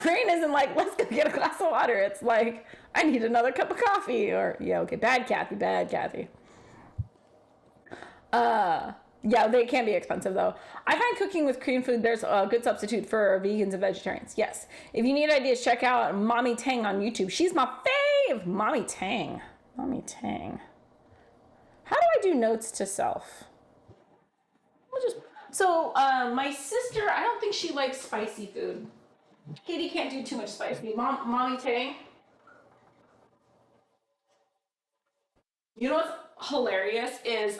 Brain isn't like, let's go get a glass of water. It's like, I need another cup of coffee. Or, yeah, okay, bad Kathy, bad Kathy. Yeah, they can be expensive though. I find cooking with Korean food, there's a good substitute for vegans and vegetarians. Yes. If you need ideas, check out Mommy Tang on YouTube. She's my fave. Mommy Tang. Mommy Tang. How do I do notes to self? We'll just so my sister, I don't think she likes spicy food. Katie can't do too much spicy. Mommy Tang. You know what's hilarious is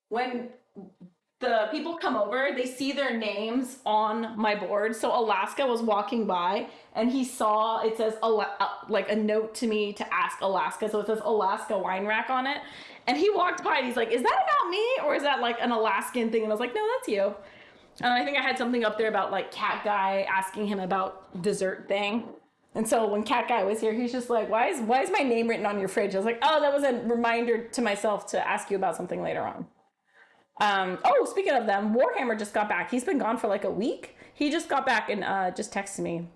when the people come over, they see their names on my board. So Alaska was walking by and he saw it says like a note to me to ask Alaska. So it says Alaska wine rack on it. And he walked by and he's like, "Is that about me or is that like an Alaskan thing?" And I was like, "No, that's you." And I think I had something up there about like Cat Guy asking him about dessert thing. And so when Cat Guy was here, he's just like, why is my name written on your fridge? I was like, "Oh, that was a reminder to myself to ask you about something later on." Oh, speaking of them, Warhammer just got back. He's been gone for like a week. He just got back and just texted me.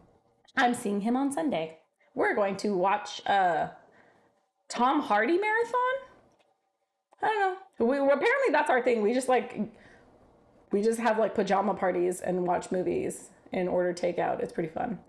I'm seeing him on Sunday. We're going to watch Tom Hardy marathon. I don't know. Apparently that's our thing. We just have like pajama parties and watch movies and order takeout. It's pretty fun.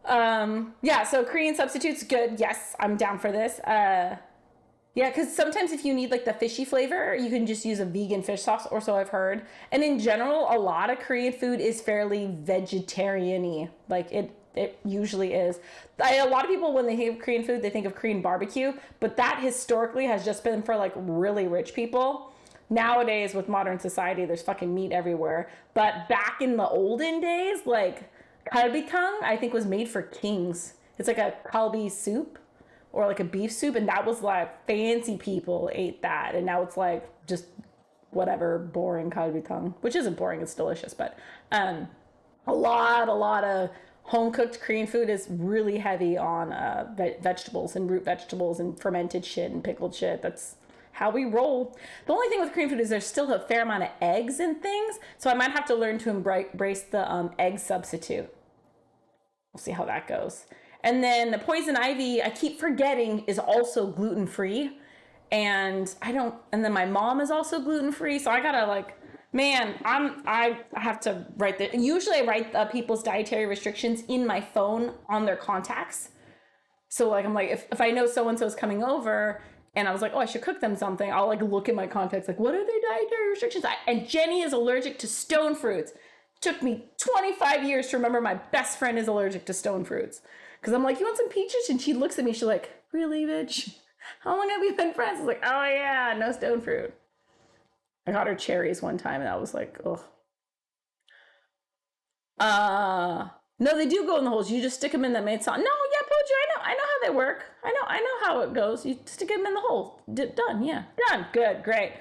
Yeah, so Korean substitutes good. Yes, I'm down for this. Yeah, because sometimes if you need like the fishy flavor, you can just use a vegan fish sauce, or so I've heard. And in general, a lot of Korean food is fairly vegetarian-y. Like it usually is. A lot of people, when they think of Korean food, they think of Korean barbecue, but that historically has just been for like really rich people. Nowadays, with modern society, there's fucking meat everywhere. But back in the olden days, like kalbitang, I think was made for kings. It's like a kalbi soup or like a beef soup, and that was like fancy people ate that, and now it's like just whatever boring kalbitang, which isn't boring, it's delicious, but a lot of home cooked Korean food is really heavy on vegetables and root vegetables and fermented shit and pickled shit. That's how we roll. The only thing with Korean food is there's still a fair amount of eggs and things, so I might have to learn to embrace the egg substitute. We'll see how that goes. And then the poison ivy, I keep forgetting, is also gluten free. And I don't, and then my mom is also gluten free. So I gotta like, man, I have to write that. Usually I write people's dietary restrictions in my phone on their contacts. So like, I'm like, if I know so-and-so is coming over and I was like, oh, I should cook them something, I'll like look in my contacts, like, what are their dietary restrictions? And Jenny is allergic to stone fruits. Took me 25 years to remember my best friend is allergic to stone fruits. Because I'm like, you want some peaches? And she looks at me, she's like, really, bitch? How long have we been friends? I was like, oh yeah, no stone fruit. I got her cherries one time and I was like, ugh. No, they do go in the holes. You just stick them in the main saw. No, yeah, Poju, I know how they work. I know how it goes. You stick them in the hole. Done, yeah, done. Good, great.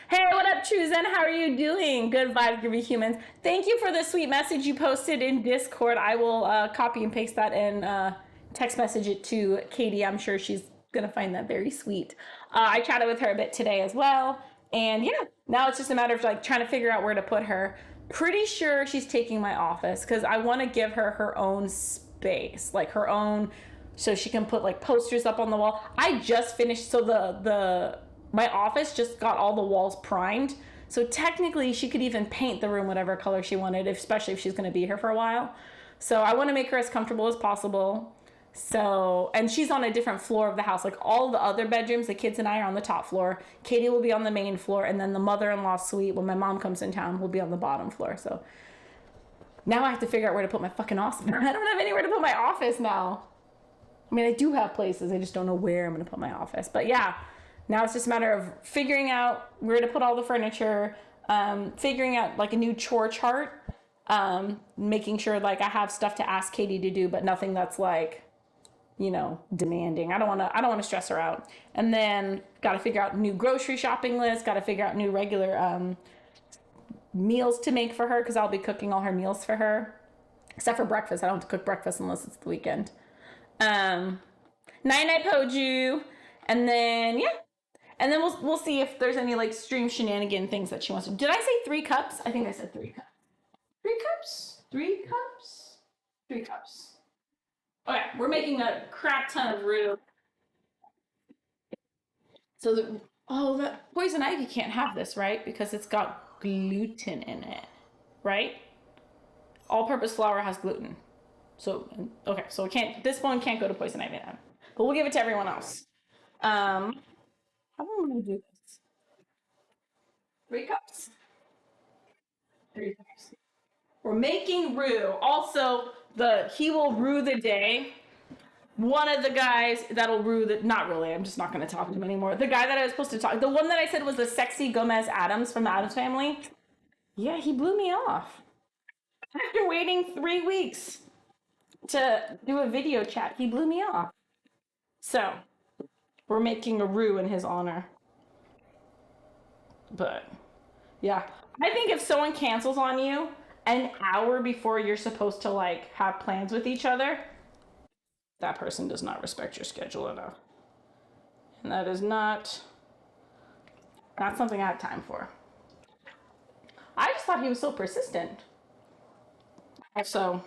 Hey, what up, Chuzen? How are you doing? Good vibes, Groovy Humans. Thank you for the sweet message you posted in Discord. I will copy and paste that and text message it to Katie. I'm sure she's going to find that very sweet. I chatted with her a bit today as well. And yeah, now it's just a matter of like trying to figure out where to put her. Pretty sure she's taking my office because I want to give her her own space, like her own, so she can put like posters up on the wall. I just finished, so the my office just got all the walls primed. So technically she could even paint the room whatever color she wanted, especially if she's going to be here for a while. So I want to make her as comfortable as possible. So, and she's on a different floor of the house. Like all the other bedrooms, the kids and I are on the top floor. Katie will be on the main floor. And then the mother-in-law suite, when my mom comes in town, will be on the bottom floor. So now I have to figure out where to put my fucking office. I don't have anywhere to put my office now. I mean, I do have places. I just don't know where I'm going to put my office. But yeah. Now it's just a matter of figuring out where to put all the furniture, figuring out like a new chore chart, making sure like I have stuff to ask Katie to do, but nothing that's like, you know, demanding. I don't want to stress her out. And then got to figure out new grocery shopping list, got to figure out new regular meals to make for her because I'll be cooking all her meals for her, except for breakfast. I don't have to cook breakfast unless it's the weekend. Night night Poju. And then yeah. And then we'll see if there's any like stream shenanigan things that she wants to. Did I say 3 cups? I think I said 3 cups. 3 cups? 3 cups? 3 cups. Okay, we're making a crap ton of roux. So the poison ivy can't have this, right? Because it's got gluten in it, right? All-purpose flour has gluten. So okay, so it can't. This one can't go to poison ivy then. But we'll give it to everyone else. How do we want to do this? 3 cups. 3 cups. We're making roux. Also, he will roux the day. One of the guys that'll roux the, not really, I'm just not going to talk to him anymore. The guy that I was supposed to talk, the one that I said was the sexy Gomez Adams from the Adams family. Yeah, he blew me off. After waiting 3 weeks to do a video chat, he blew me off. So, we're making a roux in his honor. But, yeah. I think if someone cancels on you an hour before you're supposed to, like, have plans with each other, that person does not respect your schedule enough. And that is not something I have time for. I just thought he was so persistent. Also,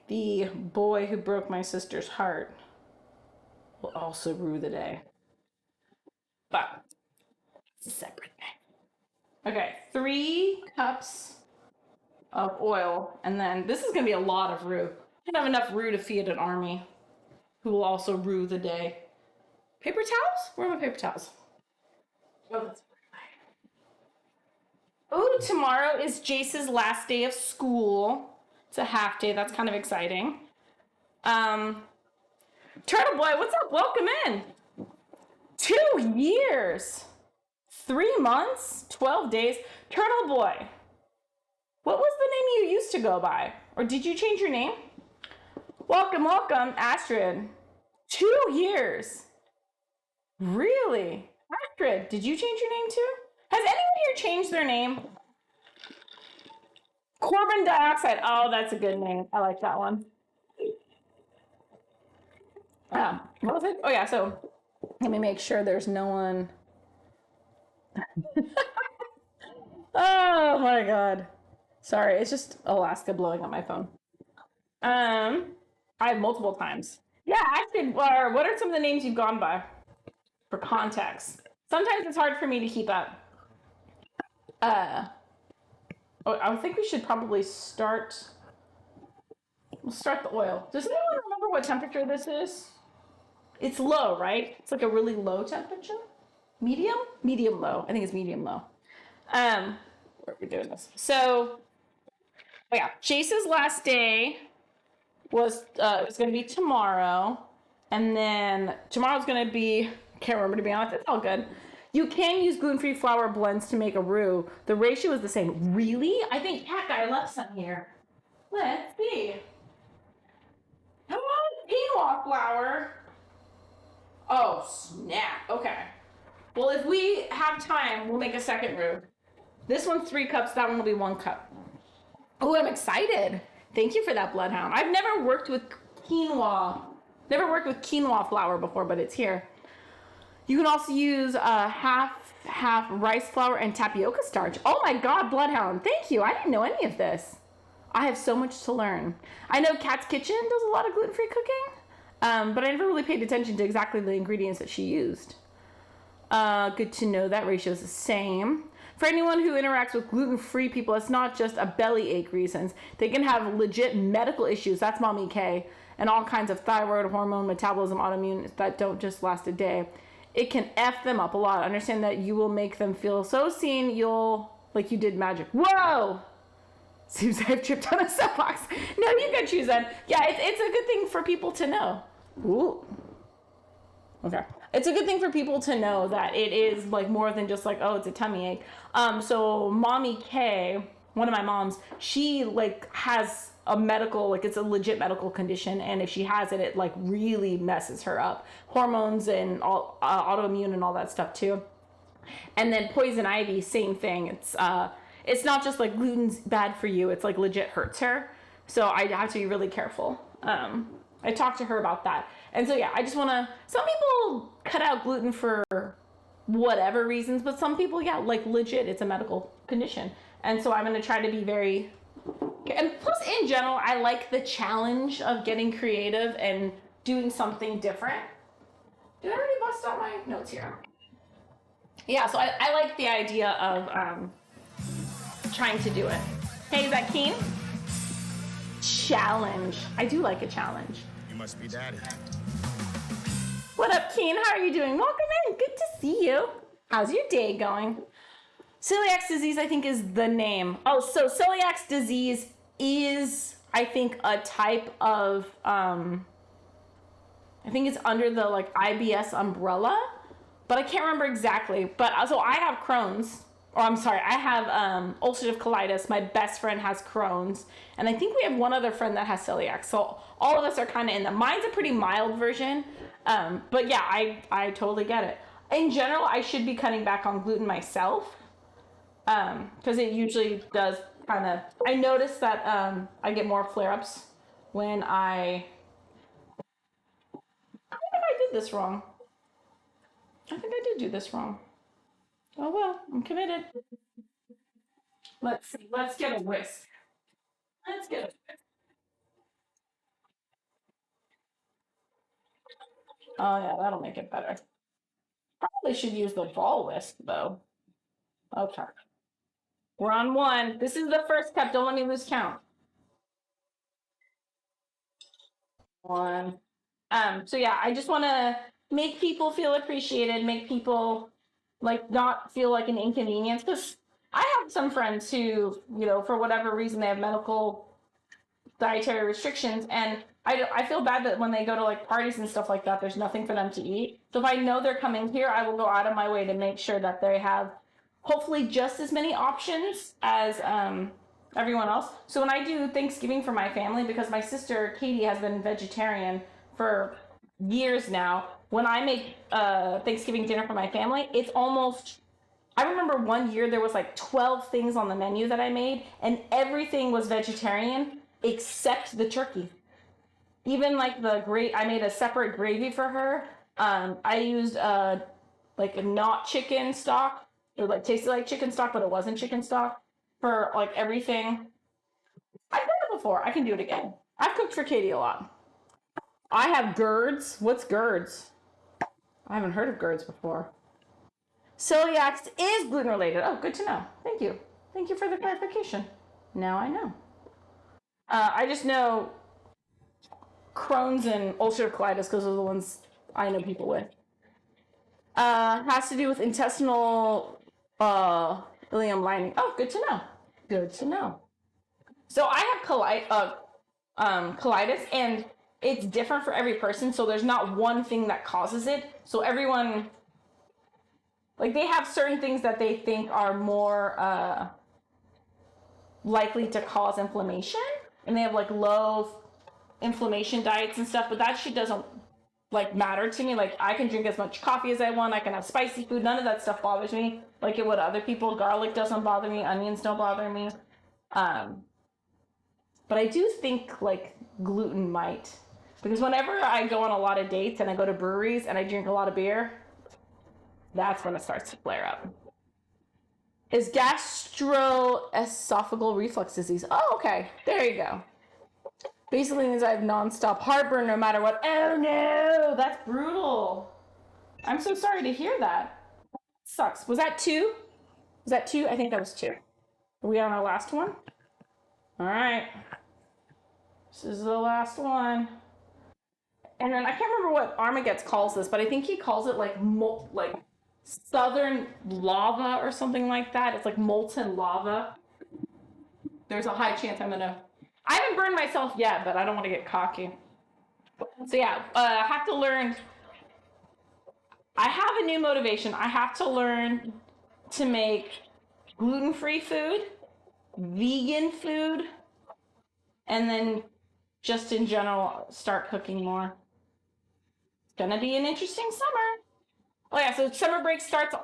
the boy who broke my sister's heart will also rue the day. But it's a separate thing. Okay, 3 cups of oil, and then this is gonna be a lot of roux. I don't have enough roux to feed an army who will also rue the day. Paper towels? Where are my paper towels? Oh, that's oh, tomorrow is Jace's last day of school. It's a half day. That's kind of exciting. Turtle Boy, what's up? Welcome in. 2 years, 3 months, 12 days. Turtle Boy, what was the name you used to go by? Or did you change your name? Welcome, welcome, Astrid. 2 years. Really? Astrid, did you change your name too? Has anyone here changed their name? Carbon dioxide. Oh, that's a good name. I like that one. What was it? Oh, yeah. So let me make sure there's no one. Oh, my God. Sorry. It's just Alaska blowing up my phone. I have multiple times. Yeah, actually, what are some of the names you've gone by? For context. Sometimes it's hard for me to keep up. I think we should probably start. We'll start the oil. Does anyone remember what temperature this is? It's low, right? It's like a really low temperature. Medium? Medium low. I think it's medium low. Where are we doing this? So, oh yeah, Chase's last day was going to be tomorrow, and then tomorrow's going to be. Can't remember, to be honest. It's all good. You can use gluten-free flour blends to make a roux. The ratio is the same. Really? I think Cat Guy left some here. Let's see. Come on, quinoa flour. Oh, snap. Okay. Well, if we have time, we'll make a second roux. This one's 3 cups. That one will be 1 cup. Oh, I'm excited. Thank you for that, Bloodhound. I've never worked with quinoa. Never worked with quinoa flour before, but it's here. You can also use half rice flour and tapioca starch. Oh my God, Bloodhound. Thank you. I didn't know any of this. I have so much to learn. I know Kat's Kitchen does a lot of gluten-free cooking, but I never really paid attention to exactly the ingredients that she used. Good to know that ratio is the same. For anyone who interacts with gluten-free people, it's not just a bellyache reasons. They can have legit medical issues. That's Mommy K. And all kinds of thyroid, hormone, metabolism, autoimmune that don't just last a day. It can F them up a lot. Understand that you will make them feel so seen, like you did magic. Whoa! Seems I've tripped on a soapbox. No, you can choose that. Yeah, it's a good thing for people to know. Ooh. Okay. It's a good thing for people to know that it is like more than just like, oh, it's a tummy ache. So Mommy K, one of my moms, she like has a medical, like it's a legit medical condition, and if she has it, it like really messes her up. Hormones and all autoimmune and all that stuff too. And then poison ivy, same thing. It's not just like gluten's bad for you, it's like legit hurts her. So I have to be really careful. I talked to her about that. And so yeah, I just want to, some people cut out gluten for whatever reasons, but some people, yeah, like legit, it's a medical condition. And so I'm going to try to be very, and plus in general, I like the challenge of getting creative and doing something different. Did I already bust out my notes here? Yeah, so I like the idea of trying to do it. Hey, is that Keen? Challenge. I do like a challenge. You must be Daddy. What up, Keen? How are you doing? Welcome in. Good to see you. How's your day going? Celiac disease, I think, is the name. Oh, so celiac disease is, I think, a type of, I think it's under the like IBS umbrella, but I can't remember exactly. But so I have Crohn's, or I'm sorry, I have ulcerative colitis. My best friend has Crohn's, and I think we have one other friend that has celiac. So all of us are kind of in that. Mine's a pretty mild version, but yeah, I totally get it. In general, I should be cutting back on gluten myself, because it usually does kind of. I notice that I get more flare-ups when I think I did this wrong. I think I did do this wrong. Oh well, I'm committed. Let's see. Let's get a whisk. Let's get a whisk. Oh yeah, that'll make it better. Probably should use the ball whisk though. Okay. We're on one. This is the first cup. Don't let me lose count. One. So yeah, I just want to make people feel appreciated, make people like not feel like an inconvenience, because I have some friends who, you know, for whatever reason they have medical dietary restrictions, and I feel bad that when they go to like parties and stuff like that, there's nothing for them to eat. So if I know they're coming here, I will go out of my way to make sure that they have hopefully just as many options as everyone else. So when I do Thanksgiving for my family, because my sister Katie has been vegetarian for years now, when I make Thanksgiving dinner for my family, it's almost, I remember one year there was like 12 things on the menu that I made, and everything was vegetarian except the turkey. Even like I made a separate gravy for her. I used like a not chicken stock. It like tasted like chicken stock, but it wasn't chicken stock for like everything. I've done it before. I can do it again. I've cooked for Katie a lot. I have GERDs. What's GERDs? I haven't heard of GERDs before. Celiac is gluten related. Oh, good to know. Thank you. Thank you for the clarification. Now I know. I just know Crohn's and ulcerative colitis because those are the ones I know people with. Has to do with intestinal ileum lining. Oh, good to know. Good to know. So I have colitis, and it's different for every person. So there's not one thing that causes it. So everyone, like, they have certain things that they think are more likely to cause inflammation, and they have like low inflammation diets and stuff. But that shit doesn't like matter to me. Like, I can drink as much coffee as I want. I can have spicy food. None of that stuff bothers me like it would other people. Garlic doesn't bother me. Onions don't bother me. But I do think like gluten might, because whenever I go on a lot of dates and I go to breweries and I drink a lot of beer, that's when it starts to flare up. Is gastroesophageal reflux disease. Oh, okay. There you go. Basically means I have nonstop heartburn no matter what. Oh no, that's brutal. I'm so sorry to hear that. Sucks. Was that two? Was that two? I think that was two. Are we on our last one? All right. This is the last one. And then I can't remember what Armageddon calls this, but I think he calls it like southern lava or something like that. It's like molten lava. There's a high chance I haven't burned myself yet, but I don't want to get cocky. So yeah, I have to learn. I have a new motivation. I have to learn to make gluten-free food, vegan food, and then just in general start cooking more. It's gonna be an interesting summer. Oh yeah, so summer break starts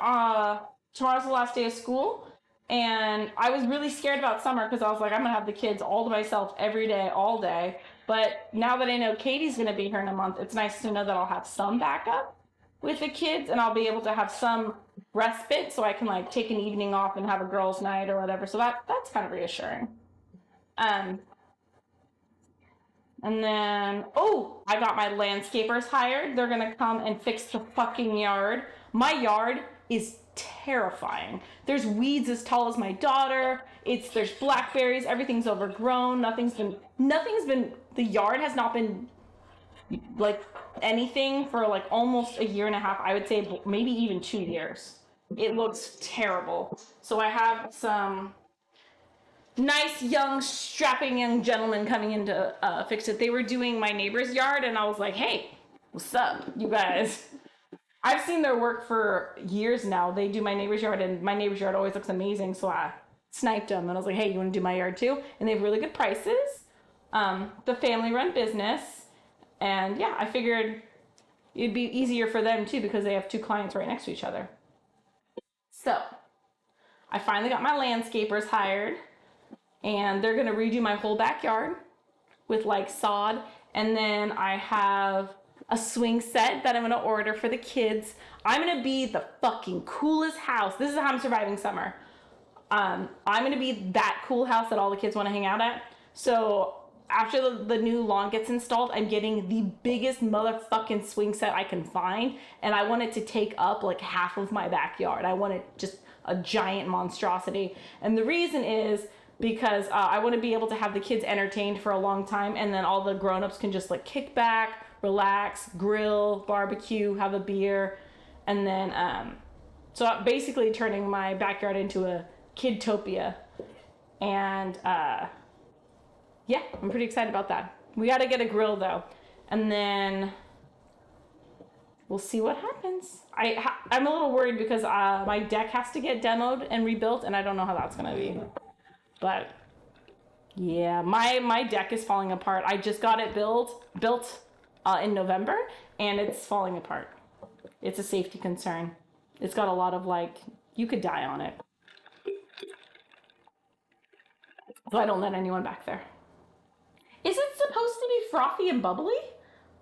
tomorrow's the last day of school. And I was really scared about summer because I was like, I'm gonna have the kids all to myself every day, all day. But now that I know Katie's gonna be here in a month, it's nice to know that I'll have some backup with the kids, and I'll be able to have some respite so I can like take an evening off and have a girls' night or whatever. So that's kind of reassuring. And then, oh, I got my landscapers hired. They're gonna come and fix the fucking yard. My yard is terrifying. There's weeds as tall as my daughter. There's blackberries. Everything's overgrown. The yard has not been like anything for like almost a year and a half. I would say maybe even 2 years. It looks terrible. So I have some nice young strapping young gentlemen coming in to fix it. They were doing my neighbor's yard and I was like, hey, what's up, you guys? I've seen their work for years now. They do my neighbor's yard and my neighbor's yard always looks amazing. So I sniped them and I was like, hey, you want to do my yard too? And they have really good prices. The family run business. And yeah, I figured it'd be easier for them too because they have 2 clients right next to each other. So I finally got my landscapers hired. And they're gonna redo my whole backyard with like sod. And then I have a swing set that I'm gonna order for the kids. I'm gonna be the fucking coolest house. This is how I'm surviving summer. I'm gonna be that cool house that all the kids wanna hang out at. So after the new lawn gets installed, I'm getting the biggest motherfucking swing set I can find. And I want it to take up like half of my backyard. I want it just a giant monstrosity. And the reason is, because I want to be able to have the kids entertained for a long time, and then all the grown-ups can just like kick back, relax, grill, barbecue, have a beer, and then so I'm basically turning my backyard into a kidtopia. And yeah, I'm pretty excited about that. We got to get a grill though, and then we'll see what happens. I'm a little worried because my deck has to get demoed and rebuilt, and I don't know how that's gonna be. But yeah, my deck is falling apart. I just got it built in November, and it's falling apart. It's a safety concern. It's got a lot of like, you could die on it. So I don't let anyone back there. Is it supposed to be frothy and bubbly?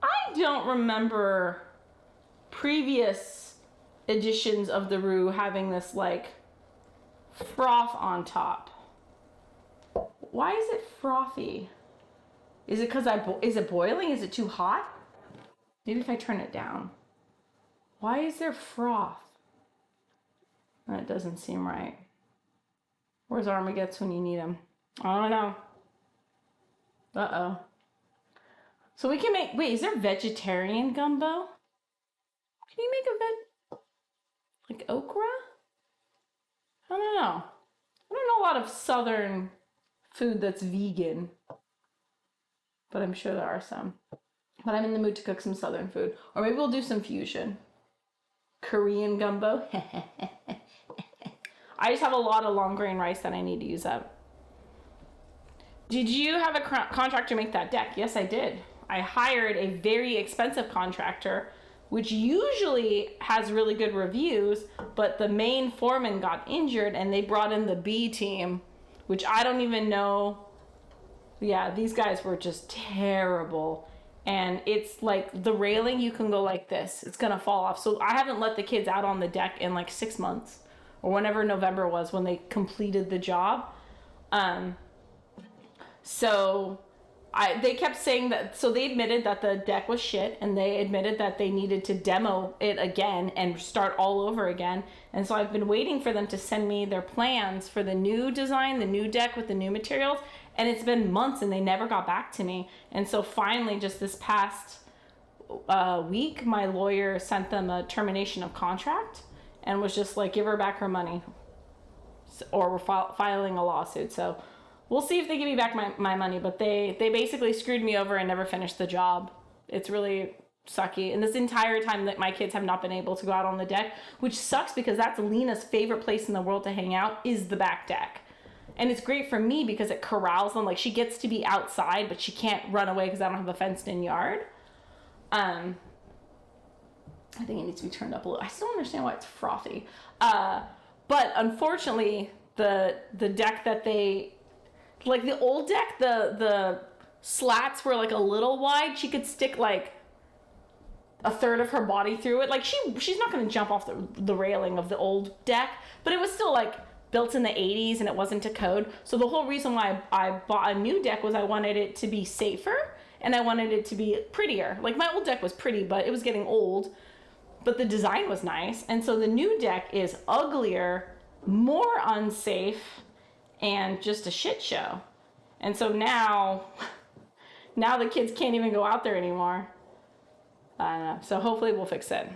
I don't remember previous editions of the roux having this like froth on top. Why is it frothy? Is it because is it boiling? Is it too hot? Maybe if I turn it down. Why is there froth? That doesn't seem right. Where's Armageddon when you need him? I don't know. Uh-oh. So we can make, wait, is there vegetarian gumbo? Can you make a like okra? I don't know. I don't know a lot of southern food that's vegan, but I'm sure there are some. But I'm in the mood to cook some southern food. Or maybe we'll do some fusion. Korean gumbo. I just have a lot of long grain rice that I need to use up. Did you have a contractor make that deck? Yes, I did. I hired a very expensive contractor, which usually has really good reviews, but the main foreman got injured and they brought in the B team, which I don't even know. Yeah, these guys were just terrible. And it's like the railing, you can go like this. It's gonna fall off. So I haven't let the kids out on the deck in like 6 months, or whenever November was when they completed the job. So they kept saying that, so they admitted that the deck was shit, and they admitted that they needed to demo it again and start all over again. And so I've been waiting for them to send me their plans for the new design, the new deck with the new materials. And it's been months and they never got back to me. And so finally, just this past week, my lawyer sent them a termination of contract and was just like, give her back her money, or we're filing a lawsuit. So we'll see if they give me back my money. But they basically screwed me over and never finished the job. It's really sucky. And this entire time that my kids have not been able to go out on the deck, which sucks because that's Lena's favorite place in the world to hang out, is the back deck. And it's great for me because it corrals them. Like, she gets to be outside, but she can't run away because I don't have a fenced-in yard. I think it needs to be turned up a little. I still don't understand why it's frothy. But unfortunately, the deck that they... Like, the old deck, the slats were, like, a little wide. She could stick, like, a third of her body through it. Like, she's not going to jump off the railing of the old deck. But it was still, like, built in the 80s and it wasn't to code. So the whole reason why I bought a new deck was I wanted it to be safer and I wanted it to be prettier. Like my old deck was pretty, but it was getting old, but the design was nice. And so the new deck is uglier, more unsafe, and just a shit show. And so now the kids can't even go out there anymore. I don't know. So hopefully we'll fix it.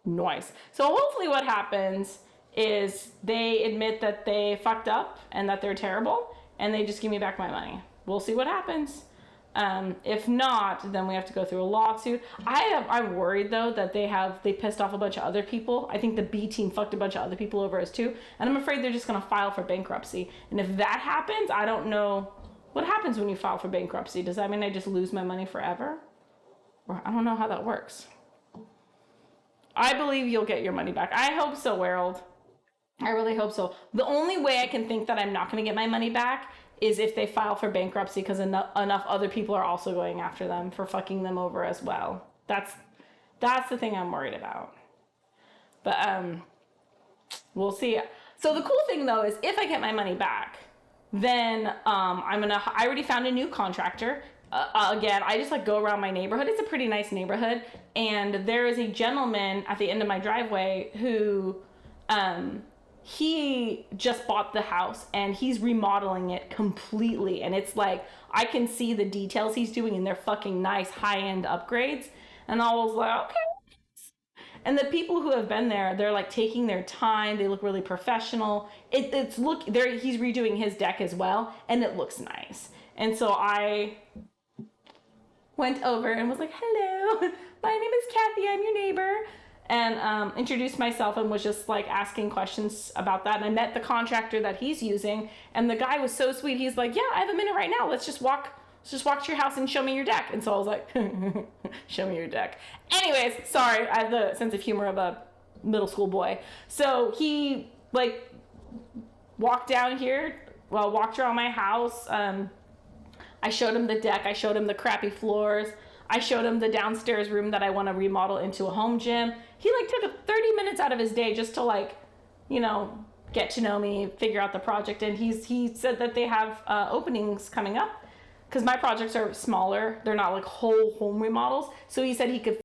Nice. So hopefully what happens is they admit that they fucked up and that they're terrible, and they just give me back my money. We'll see what happens. If not, then we have to go through a lawsuit. I'm worried though that they pissed off a bunch of other people. I think the B team fucked a bunch of other people over us too, and I'm afraid they're just gonna file for bankruptcy. And if that happens, I don't know what happens when you file for bankruptcy. Does that mean I just lose my money forever? Or I don't know how that works. I believe you'll get your money back. I hope so, Wereld. I really hope so. The only way I can think that I'm not going to get my money back is if they file for bankruptcy, because enough other people are also going after them for fucking them over as well. That's the thing I'm worried about. But we'll see. So the cool thing though is if I get my money back, then I already found a new contractor. Again, I just like go around my neighborhood. It's a pretty nice neighborhood, and there is a gentleman at the end of my driveway who he just bought the house and he's remodeling it completely, and it's like I can see the details he's doing, and they're fucking nice high-end upgrades. And I was like, okay. And the people who have been there, they're like taking their time. They look really professional. He's redoing his deck as well, and it looks nice. And so I went over and was like, hello, my name is Kathy, I'm your neighbor, and introduced myself and was just like asking questions about that. And I met the contractor that he's using, and the guy was so sweet. He's like, yeah, I have a minute right now. Let's just walk to your house and show me your deck. And so I was like, show me your deck. Anyways, sorry, I have the sense of humor of a middle school boy. So he like walked around my house. I showed him the deck. I showed him the crappy floors. I showed him the downstairs room that I want to remodel into a home gym. He like took 30 minutes out of his day just to like, get to know me, figure out the project. And he said that they have openings coming up because my projects are smaller. They're not like whole home remodels. So he said he could